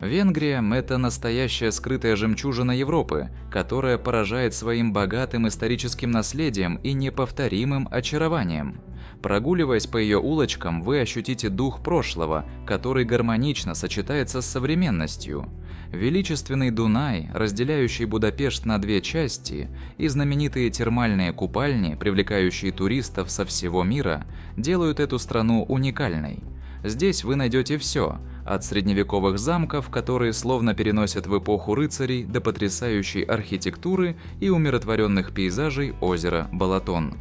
Венгрия – это настоящая скрытая жемчужина Европы, которая поражает своим богатым историческим наследием и неповторимым очарованием. Прогуливаясь по ее улочкам, вы ощутите дух прошлого, который гармонично сочетается с современностью. Величественный Дунай, разделяющий Будапешт на две части, и знаменитые термальные купальни, привлекающие туристов со всего мира, делают эту страну уникальной. Здесь вы найдете все, от средневековых замков, которые словно переносят в эпоху рыцарей, до потрясающей архитектуры и умиротворенных пейзажей озера Балатон.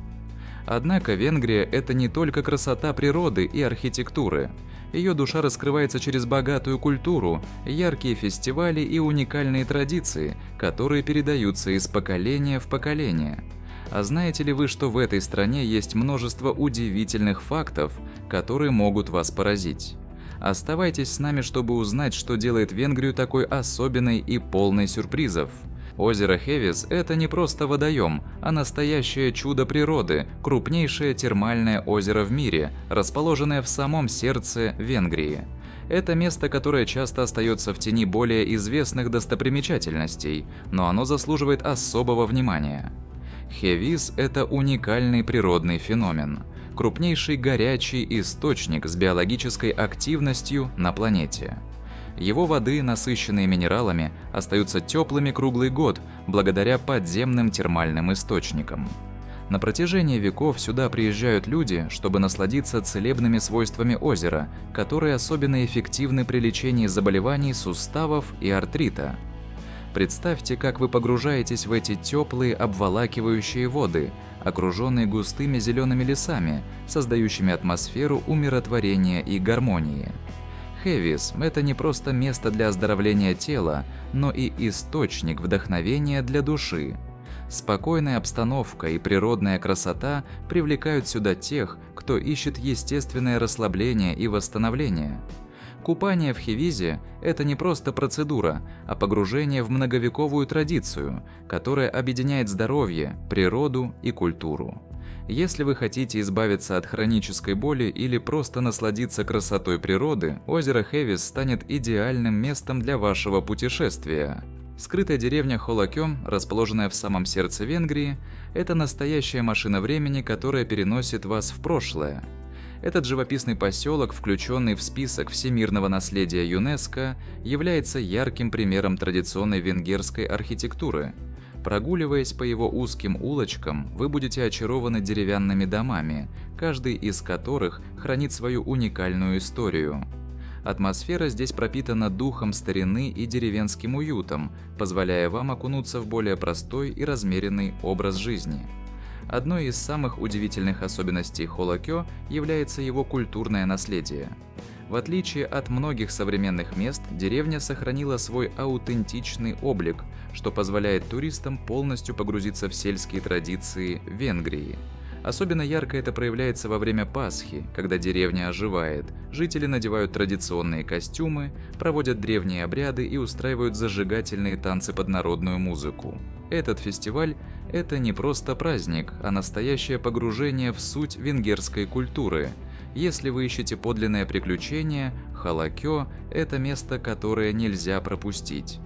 Однако Венгрия – это не только красота природы и архитектуры. Ее душа раскрывается через богатую культуру, яркие фестивали и уникальные традиции, которые передаются из поколения в поколение. А знаете ли вы, что в этой стране есть множество удивительных фактов, которые могут вас поразить? Оставайтесь с нами, чтобы узнать, что делает Венгрию такой особенной и полной сюрпризов. Озеро Хевис – это не просто водоем, а настоящее чудо природы, крупнейшее термальное озеро в мире, расположенное в самом сердце Венгрии. Это место, которое часто остается в тени более известных достопримечательностей, но оно заслуживает особого внимания. Хевис – это уникальный природный феномен. Крупнейший горячий источник с биологической активностью на планете. Его воды, насыщенные минералами, остаются теплыми круглый год благодаря подземным термальным источникам. На протяжении веков сюда приезжают люди, чтобы насладиться целебными свойствами озера, которые особенно эффективны при лечении заболеваний суставов и артрита. Представьте, как вы погружаетесь в эти теплые обволакивающие воды, окруженные густыми зелеными лесами, создающими атмосферу умиротворения и гармонии. Хевис – это не просто место для оздоровления тела, но и источник вдохновения для души. Спокойная обстановка и природная красота привлекают сюда тех, кто ищет естественное расслабление и восстановление. Купание в Хевизе – это не просто процедура, а погружение в многовековую традицию, которая объединяет здоровье, природу и культуру. Если вы хотите избавиться от хронической боли или просто насладиться красотой природы, озеро Хевис станет идеальным местом для вашего путешествия. Скрытая деревня Холакё, расположенная в самом сердце Венгрии, это настоящая машина времени, которая переносит вас в прошлое. Этот живописный поселок, включенный в список всемирного наследия ЮНЕСКО, является ярким примером традиционной венгерской архитектуры. Прогуливаясь по его узким улочкам, вы будете очарованы деревянными домами, каждый из которых хранит свою уникальную историю. Атмосфера здесь пропитана духом старины и деревенским уютом, позволяя вам окунуться в более простой и размеренный образ жизни. Одной из самых удивительных особенностей Холакё является его культурное наследие. В отличие от многих современных мест, деревня сохранила свой аутентичный облик, что позволяет туристам полностью погрузиться в сельские традиции Венгрии. Особенно ярко это проявляется во время Пасхи, когда деревня оживает, жители надевают традиционные костюмы, проводят древние обряды и устраивают зажигательные танцы под народную музыку. Этот фестиваль – это не просто праздник, а настоящее погружение в суть венгерской культуры. Если вы ищете подлинное приключение, Холакё – это место, которое нельзя пропустить.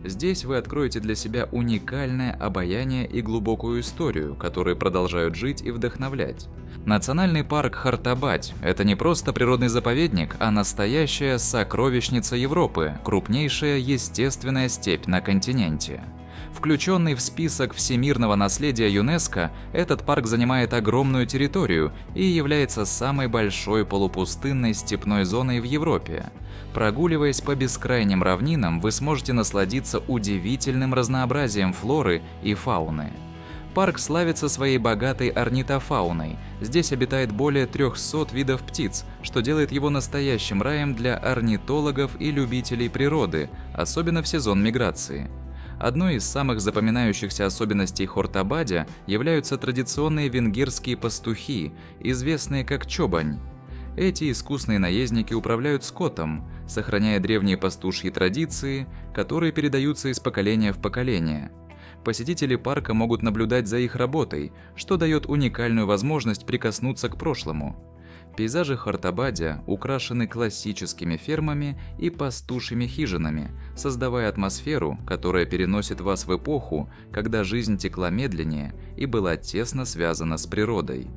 Здесь вы откроете для себя уникальное обаяние и глубокую историю, которые продолжают жить и вдохновлять. Национальный парк Хартабадь – это не просто природный заповедник, а настоящая сокровищница Европы, крупнейшая естественная степь на континенте. Включенный в список всемирного наследия ЮНЕСКО, этот парк занимает огромную территорию и является самой большой полупустынной степной зоной в Европе. Прогуливаясь по бескрайним равнинам, вы сможете насладиться удивительным разнообразием флоры и фауны. Парк славится своей богатой орнитофауной. Здесь обитает более 300 видов птиц, что делает его настоящим раем для орнитологов и любителей природы, особенно в сезон миграции. Одной из самых запоминающихся особенностей Хортабадя являются традиционные венгерские пастухи, известные как чобань. Эти искусные наездники управляют скотом, сохраняя древние пастушьи традиции, которые передаются из поколения в поколение. Посетители парка могут наблюдать за их работой, что дает уникальную возможность прикоснуться к прошлому. Пейзажи Хартабадя украшены классическими фермами и пастушьими хижинами, создавая атмосферу, которая переносит вас в эпоху, когда жизнь текла медленнее и была тесно связана с природой.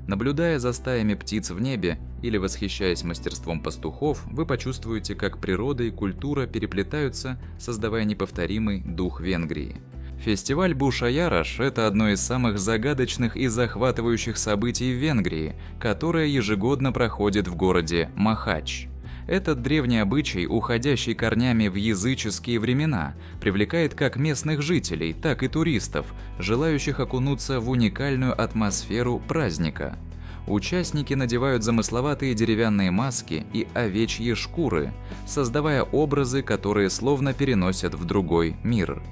Наблюдая за стаями птиц в небе или восхищаясь мастерством пастухов, вы почувствуете, как природа и культура переплетаются, создавая неповторимый дух Венгрии. Фестиваль Буша-Яраш – это одно из самых загадочных и захватывающих событий в Венгрии, которое ежегодно проходит в городе Махач. Этот древний обычай, уходящий корнями в языческие времена, привлекает как местных жителей, так и туристов, желающих окунуться в уникальную атмосферу праздника. Участники надевают замысловатые деревянные маски и овечьи шкуры, создавая образы, которые словно переносят в другой мир.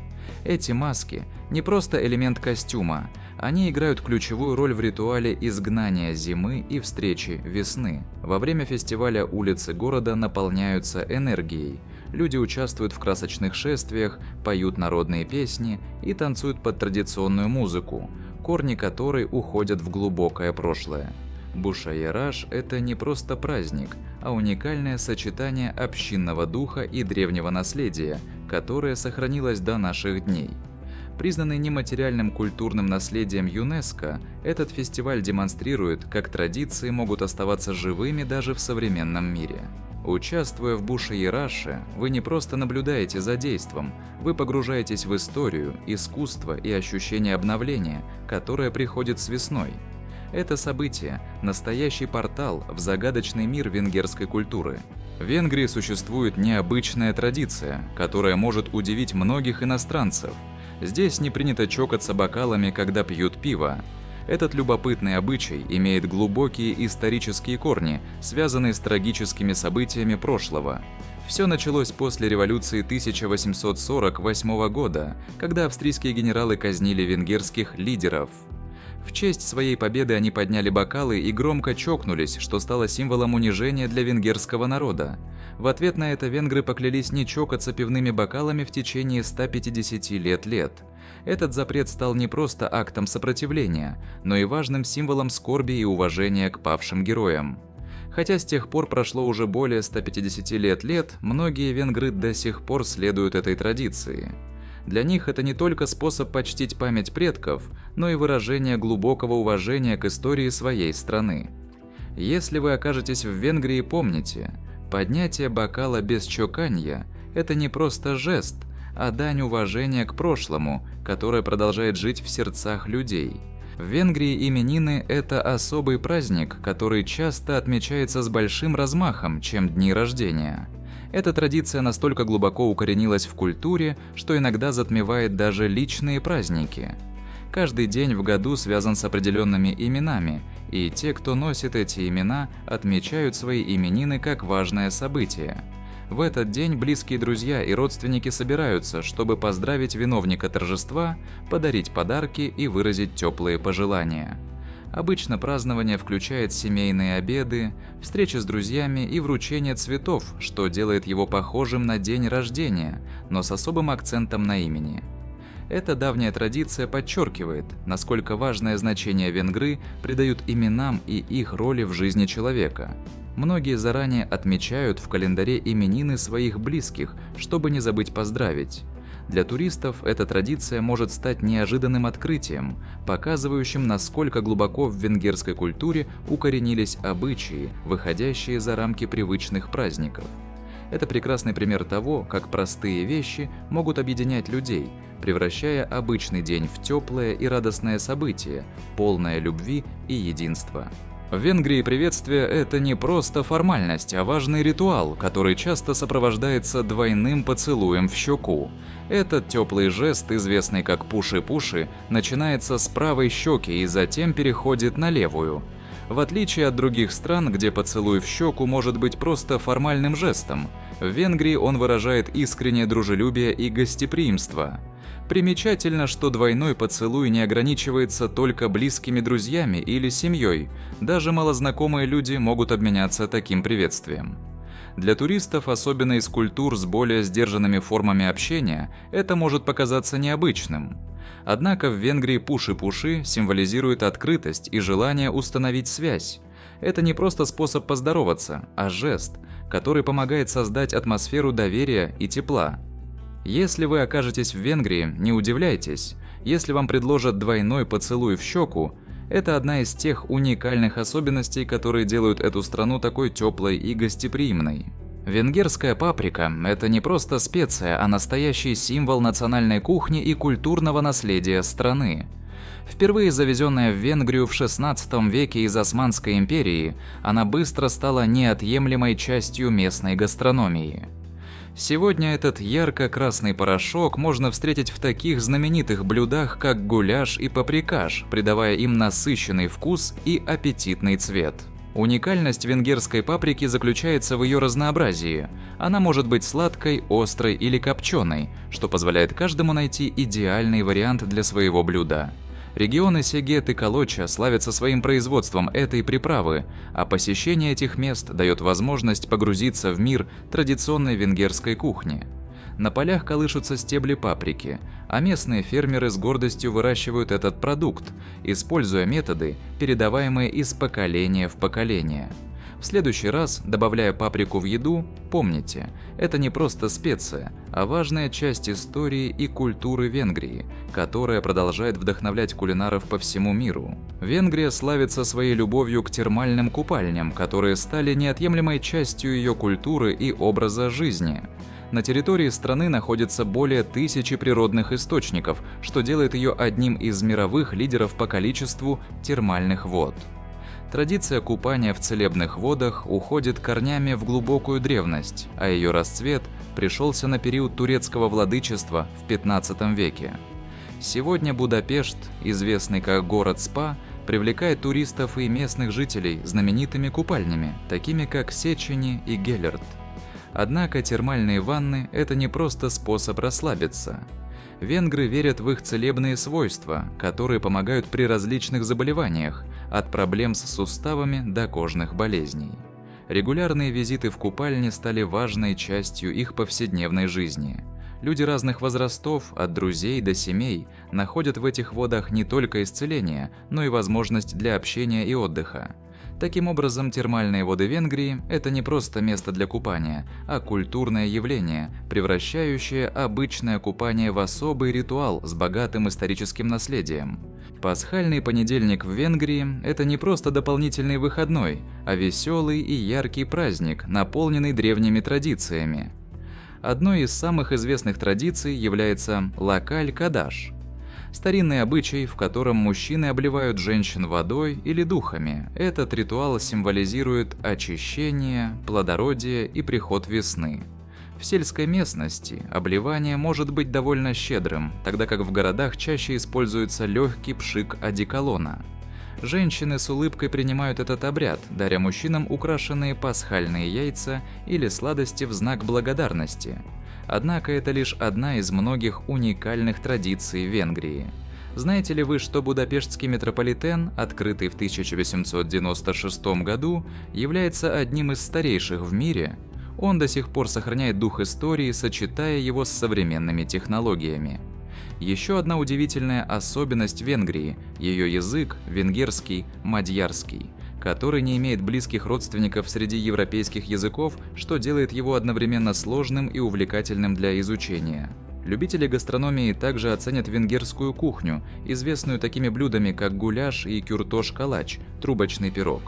Эти маски – не просто элемент костюма, они играют ключевую роль в ритуале изгнания зимы и встречи весны. Во время фестиваля улицы города наполняются энергией. Люди участвуют в красочных шествиях, поют народные песни и танцуют под традиционную музыку, корни которой уходят в глубокое прошлое. Буша-Яраш – это не просто праздник, а уникальное сочетание общинного духа и древнего наследия, которое сохранилось до наших дней. Признанный нематериальным культурным наследием ЮНЕСКО, этот фестиваль демонстрирует, как традиции могут оставаться живыми даже в современном мире. Участвуя в Буша-Яраше, вы не просто наблюдаете за действом, вы погружаетесь в историю, искусство и ощущение обновления, которое приходит с весной. Это событие – настоящий портал в загадочный мир венгерской культуры. В Венгрии существует необычная традиция, которая может удивить многих иностранцев. Здесь не принято чокаться бокалами, когда пьют пиво. Этот любопытный обычай имеет глубокие исторические корни, связанные с трагическими событиями прошлого. Все началось после революции 1848 года, когда австрийские генералы казнили венгерских лидеров. В честь своей победы они подняли бокалы и громко чокнулись, что стало символом унижения для венгерского народа. В ответ на это венгры поклялись не чокаться пивными бокалами в течение 150 лет. Этот запрет стал не просто актом сопротивления, но и важным символом скорби и уважения к павшим героям. Хотя с тех пор прошло уже более 150 лет, многие венгры до сих пор следуют этой традиции. Для них это не только способ почтить память предков, но и выражение глубокого уважения к истории своей страны. Если вы окажетесь в Венгрии, помните, поднятие бокала без чоканья – это не просто жест, а дань уважения к прошлому, которое продолжает жить в сердцах людей. В Венгрии именины – это особый праздник, который часто отмечается с большим размахом, чем дни рождения. Эта традиция настолько глубоко укоренилась в культуре, что иногда затмевает даже личные праздники. Каждый день в году связан с определенными именами, и те, кто носит эти имена, отмечают свои именины как важное событие. В этот день близкие друзья и родственники собираются, чтобы поздравить виновника торжества, подарить подарки и выразить теплые пожелания. Обычно празднование включает семейные обеды, встречи с друзьями и вручение цветов, что делает его похожим на день рождения, но с особым акцентом на имени. Эта давняя традиция подчеркивает, насколько важное значение венгры придают именам и их роли в жизни человека. Многие заранее отмечают в календаре именины своих близких, чтобы не забыть поздравить. Для туристов эта традиция может стать неожиданным открытием, показывающим, насколько глубоко в венгерской культуре укоренились обычаи, выходящие за рамки привычных праздников. Это прекрасный пример того, как простые вещи могут объединять людей, превращая обычный день в теплое и радостное событие, полное любви и единства. В Венгрии приветствие – это не просто формальность, а важный ритуал, который часто сопровождается двойным поцелуем в щеку. Этот теплый жест, известный как пуши-пуши, начинается с правой щеки и затем переходит на левую. В отличие от других стран, где поцелуй в щеку может быть просто формальным жестом, в Венгрии он выражает искреннее дружелюбие и гостеприимство. Примечательно, что двойной поцелуй не ограничивается только близкими друзьями или семьей, даже малознакомые люди могут обменяться таким приветствием. Для туристов, особенно из культур с более сдержанными формами общения, это может показаться необычным. Однако в Венгрии пуши-пуши символизирует открытость и желание установить связь. Это не просто способ поздороваться, а жест, который помогает создать атмосферу доверия и тепла. Если вы окажетесь в Венгрии, не удивляйтесь, если вам предложат двойной поцелуй в щеку. Это одна из тех уникальных особенностей, которые делают эту страну такой теплой и гостеприимной. Венгерская паприка – это не просто специя, а настоящий символ национальной кухни и культурного наследия страны. Впервые завезенная в Венгрию в XVI веке из Османской империи, она быстро стала неотъемлемой частью местной гастрономии. Сегодня этот ярко-красный порошок можно встретить в таких знаменитых блюдах, как гуляш и паприкаш, придавая им насыщенный вкус и аппетитный цвет. Уникальность венгерской паприки заключается в ее разнообразии. Она может быть сладкой, острой или копченой, что позволяет каждому найти идеальный вариант для своего блюда. Регионы Сегет и Калоча славятся своим производством этой приправы, а посещение этих мест дает возможность погрузиться в мир традиционной венгерской кухни. На полях колышутся стебли паприки, а местные фермеры с гордостью выращивают этот продукт, используя методы, передаваемые из поколения в поколение. В следующий раз, добавляя паприку в еду, помните, это не просто специя, а важная часть истории и культуры Венгрии, которая продолжает вдохновлять кулинаров по всему миру. Венгрия славится своей любовью к термальным купальням, которые стали неотъемлемой частью ее культуры и образа жизни. На территории страны находится более 1000 природных источников, что делает ее одним из мировых лидеров по количеству термальных вод. Традиция купания в целебных водах уходит корнями в глубокую древность, а ее расцвет пришелся на период турецкого владычества в 15 веке. Сегодня Будапешт, известный как город-спа, привлекает туристов и местных жителей знаменитыми купальнями, такими как Сечени и Гелерт. Однако термальные ванны – это не просто способ расслабиться. Венгры верят в их целебные свойства, которые помогают при различных заболеваниях, от проблем с суставами до кожных болезней. Регулярные визиты в купальни стали важной частью их повседневной жизни. Люди разных возрастов, от друзей до семей, находят в этих водах не только исцеление, но и возможность для общения и отдыха. Таким образом, термальные воды Венгрии – это не просто место для купания, а культурное явление, превращающее обычное купание в особый ритуал с богатым историческим наследием. Пасхальный понедельник в Венгрии – это не просто дополнительный выходной, а веселый и яркий праздник, наполненный древними традициями. Одной из самых известных традиций является лакаль-кадаш. Старинный обычай, в котором мужчины обливают женщин водой или духами. Этот ритуал символизирует очищение, плодородие и приход весны. В сельской местности обливание может быть довольно щедрым, тогда как в городах чаще используется легкий пшик одеколона. Женщины с улыбкой принимают этот обряд, даря мужчинам украшенные пасхальные яйца или сладости в знак благодарности. Однако это лишь одна из многих уникальных традиций Венгрии. Знаете ли вы, что Будапештский метрополитен, открытый в 1896 году, является одним из старейших в мире? Он до сих пор сохраняет дух истории, сочетая его с современными технологиями. Еще одна удивительная особенность Венгрии – ее язык венгерский, мадьярский, который не имеет близких родственников среди европейских языков, что делает его одновременно сложным и увлекательным для изучения. Любители гастрономии также оценят венгерскую кухню, известную такими блюдами, как гуляш и кюртош-калач – трубочный пирог.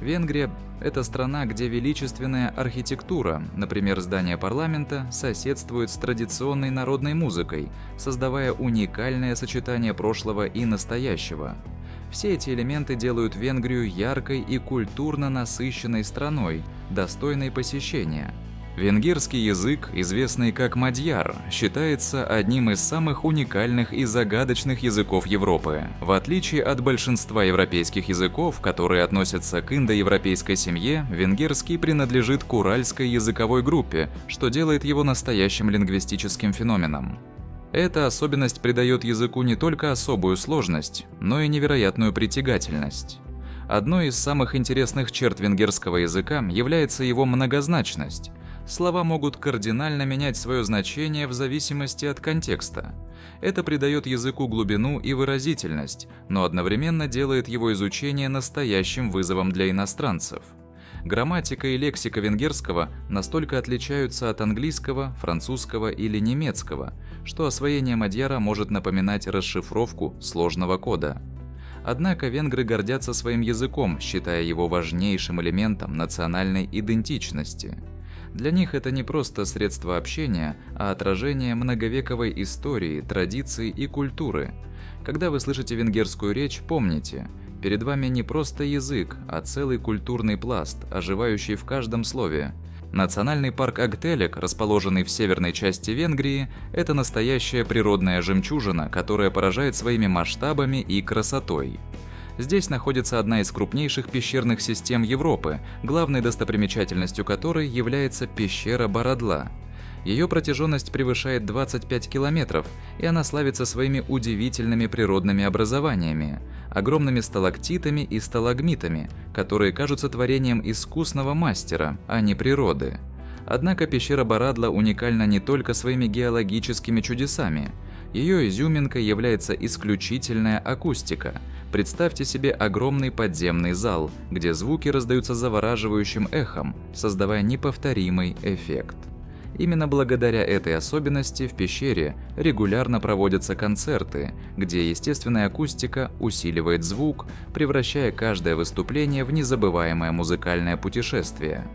Венгрия – это страна, где величественная архитектура, например, здание парламента, соседствует с традиционной народной музыкой, создавая уникальное сочетание прошлого и настоящего. Все эти элементы делают Венгрию яркой и культурно насыщенной страной, достойной посещения. Венгерский язык, известный как мадьяр, считается одним из самых уникальных и загадочных языков Европы. В отличие от большинства европейских языков, которые относятся к индоевропейской семье, венгерский принадлежит к уральской языковой группе, что делает его настоящим лингвистическим феноменом. Эта особенность придает языку не только особую сложность, но и невероятную притягательность. Одной из самых интересных черт венгерского языка является его многозначность. Слова могут кардинально менять свое значение в зависимости от контекста. Это придает языку глубину и выразительность, но одновременно делает его изучение настоящим вызовом для иностранцев. Грамматика и лексика венгерского настолько отличаются от английского, французского или немецкого, что освоение мадьяра может напоминать расшифровку сложного кода. Однако венгры гордятся своим языком, считая его важнейшим элементом национальной идентичности. Для них это не просто средство общения, а отражение многовековой истории, традиций и культуры. Когда вы слышите венгерскую речь, помните, перед вами не просто язык, а целый культурный пласт, оживающий в каждом слове. Национальный парк Агтелек, расположенный в северной части Венгрии, это настоящая природная жемчужина, которая поражает своими масштабами и красотой. Здесь находится одна из крупнейших пещерных систем Европы, главной достопримечательностью которой является пещера Барадла. Ее протяженность превышает 25 километров, и она славится своими удивительными природными образованиями, огромными сталактитами и сталагмитами, которые кажутся творением искусного мастера, а не природы. Однако пещера Барадла уникальна не только своими геологическими чудесами. Ее изюминкой является исключительная акустика. Представьте себе огромный подземный зал, где звуки раздаются завораживающим эхом, создавая неповторимый эффект. Именно благодаря этой особенности в пещере регулярно проводятся концерты, где естественная акустика усиливает звук, превращая каждое выступление в незабываемое музыкальное путешествие.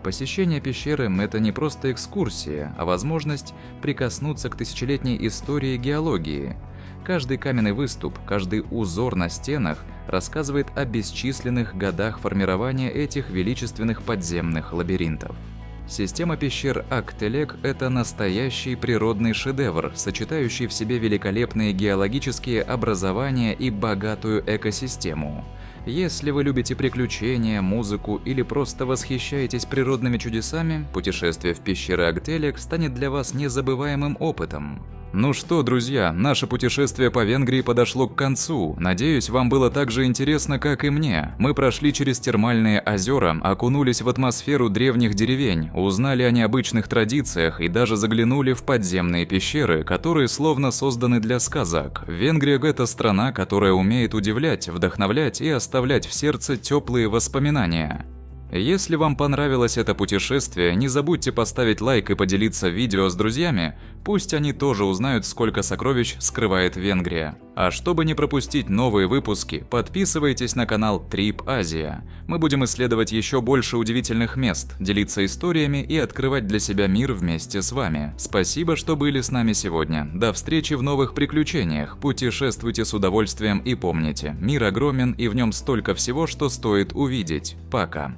Посещение пещеры – это не просто экскурсия, а возможность прикоснуться к тысячелетней истории геологии. Каждый каменный выступ, каждый узор на стенах рассказывает о бесчисленных годах формирования этих величественных подземных лабиринтов. Система пещер Агтелек – это настоящий природный шедевр, сочетающий в себе великолепные геологические образования и богатую экосистему. Если вы любите приключения, музыку или просто восхищаетесь природными чудесами, путешествие в пещеры Агтелек станет для вас незабываемым опытом. Ну что, друзья, наше путешествие по Венгрии подошло к концу. Надеюсь, вам было так же интересно, как и мне. Мы прошли через термальные озера, окунулись в атмосферу древних деревень, узнали о необычных традициях и даже заглянули в подземные пещеры, которые словно созданы для сказок. Венгрия – это страна, которая умеет удивлять, вдохновлять и оставлять в сердце теплые воспоминания. Если вам понравилось это путешествие, не забудьте поставить лайк и поделиться видео с друзьями, пусть они тоже узнают, сколько сокровищ скрывает Венгрия. А чтобы не пропустить новые выпуски, подписывайтесь на канал Trip Asia. Мы будем исследовать еще больше удивительных мест, делиться историями и открывать для себя мир вместе с вами. Спасибо, что были с нами сегодня. До встречи в новых приключениях. Путешествуйте с удовольствием и помните, мир огромен и в нем столько всего, что стоит увидеть. Пока.